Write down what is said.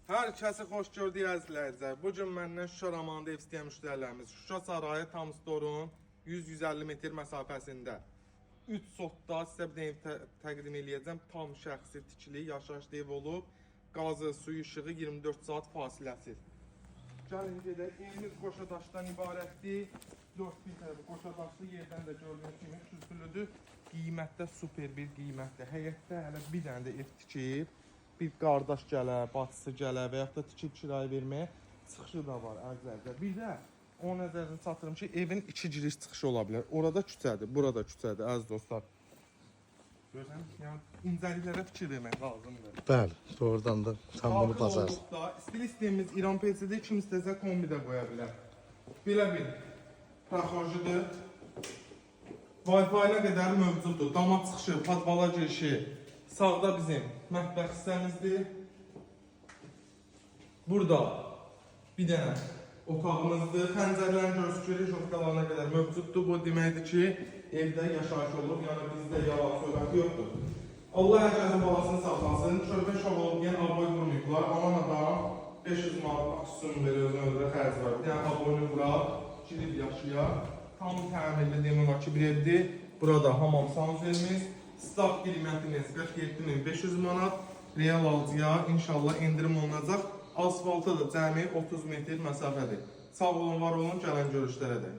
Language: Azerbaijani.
Hər kəsi xoş gördük əzizləyicilər. Bu gün məndən Şuşa Romanda ev istəyən müştərilərimiz Şuşa Sarayı Tam Storun 100-150 metr məsafəsində 3 sotda sizə bir ev təqdim edəcəm. Tam şəxsi tikili, yaşayışlı ev olub. Qazı, suyu, işığı 24 saat fasiləsiz. Gəlin gedək. Evimiz qoşadaşdan ibarətdir. 4 bir tərəfi qoşadaşlı, yerdən də gördüyünüz kimi süzülüdür. Qiymətdə super bir qiymətdir. Həyətdə hələ bir dənə də ev tikib. Bir qardaş gələ, bacısı gələ və yaxud da tikib kirayə verməyə çıxışı da var əzizlər. Bir də o nəzərinə çatdırım ki, evin 2 giriş çıxışı ola bilər. Orada küçədir, burada küçədir əziz dostlar. Görürsən, yəni incəliklərə fikir vermək lazımdır. Bəli, doğrudan da sən bunu bacarsın. Stil sistemimiz İran PC-dir, kim istəsə kombi də qoya bilər. Belə bir proxorjudur. Wi-Fi-nə qədər mövcuddur. Dama çıxışı, padvala girişi. Sağda bizim mətbəx hissəmizdir. Burada bir dənə otağımızdır. Pəncərələrin görsükləri jotkalarına qədər mövcuddur. Bu deməkdir ki, evdə yaşayış olub, yəni bizdə yalan söhbəti yoxdur. Allah hər kəsin balasını saxlasın. Körpə şov olub deyən aboy vurmayıblar. Aman adam 500 manat aksiyonu verir, özünə ödürə xərc var. Bir dənə aboyunu vuraq, girib yaşayaq. Tam təmirli demək olar ki, bir evdir. Burada hamam sanuzelimiz. Start qiymətimiz 47.500 manat. Real alıcıya inşallah indirim olunacaq. Asfalta da cəmi 30 metr məsafədir. Sağ olun, var olun, gələn görüşlərə də.